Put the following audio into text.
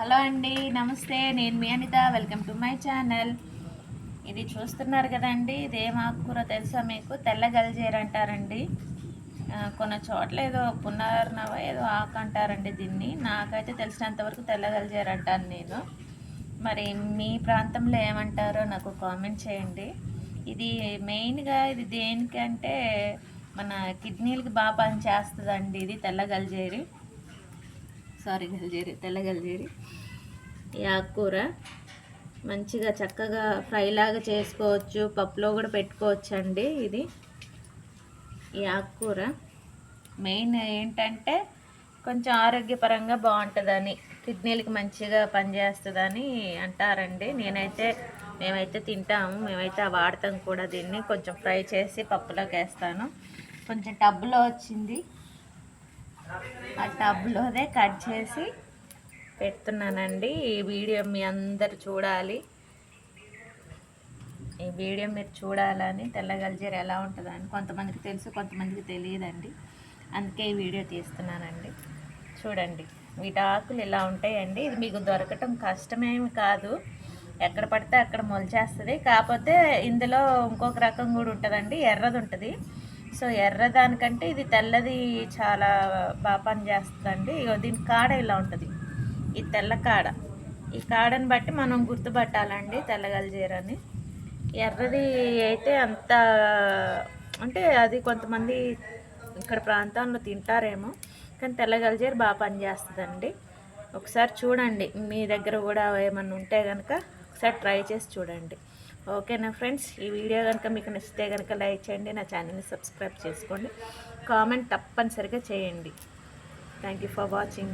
Hello అండి, నమస్తే. నేను మీ Anitha. Welcome to my channel. ఇది చూస్తున్నారు కదండి, ఇదేం ఆకుకూర తెలుసా మీకు? తెల్ల గల్జేరు అంటారండి. కొన్ని చోట్ల ఏదో పునర్నవ ఏదో ఆకు అంటారండి దీన్ని. నాకైతే తెలిసినంతవరకు తెల్ల గల్జేరు అంటాను నేను. మరి మీ ప్రాంతంలో ఏమంటారో నాకు కామెంట్ చేయండి. ఇది మెయిన్గా ఇది దేనికంటే మన కిడ్నీలకి బాగా పనిచేస్తుందండి. ఇది తెల్ల గల్జేరు, తెల్ల గల్జేరి. ఈ ఆకుకూర మంచిగా చక్కగా ఫ్రై లాగా చేసుకోవచ్చు, పప్పులో కూడా పెట్టుకోవచ్చు అండి. ఇది ఈ ఆకుకూర మెయిన్ ఏంటంటే కొంచెం ఆరోగ్యపరంగా బాగుంటుందని, కిడ్నీలకి మంచిగా పనిచేస్తుందని అంటారండి. మేమైతే తింటాము, మేమైతే వాడతాం కూడా దీన్ని. కొంచెం ఫ్రై చేసి పప్పులోకి వేస్తాను. కొంచెం టబ్లో వచ్చింది, ఆ టబ్లోదే కట్ చేసి పెడుతున్నానండి. ఈ వీడియో మీ అందరు చూడాలి, ఈ వీడియో మీరు చూడాలని. తెల్ల గల్జేరు ఎలా ఉంటుందని కొంతమందికి తెలుసు, కొంతమందికి తెలియదండి. అందుకే ఈ వీడియో తీస్తున్నానండి. చూడండి, వీటి ఆకులు ఇలా ఉంటాయండి. ఇది మీకు దొరకటం కష్టమేమి కాదు, ఎక్కడ పడితే అక్కడ మొలిచేస్తుంది. కాకపోతే ఇందులో ఇంకొక రకం కూడా ఉంటుందండి, ఎర్రది ఉంటుంది. సో ఎర్రదానికంటే ఇది తెల్లది చాలా బాగా పనిచేస్తుందండి. దీని కాడ ఇలా ఉంటుంది, ఈ తెల్ల కాడ. ఈ కాడని బట్టి మనం గుర్తుపట్టాలండి తెల్ల గల్జేరు అని. ఎర్రది అయితే అంత అంటే అది కొంతమంది ఇక్కడ ప్రాంతాల్లో తింటారేమో, కానీ తెల్ల గల్జేరు బాగా పనిచేస్తుందండి. ఒకసారి చూడండి, మీ దగ్గర కూడా ఏమన్నా ఉంటే కనుక ఒకసారి ట్రై చేసి చూడండి. ఓకేనా ఫ్రెండ్స్? ఈ వీడియో కనుక మీకు నచ్చితే కనుక లైక్ చేయండి, నా ఛానల్ని సబ్స్క్రైబ్ చేసుకోండి, కామెంట్ తప్పనిసరిగా చేయండి. Thank you for watching.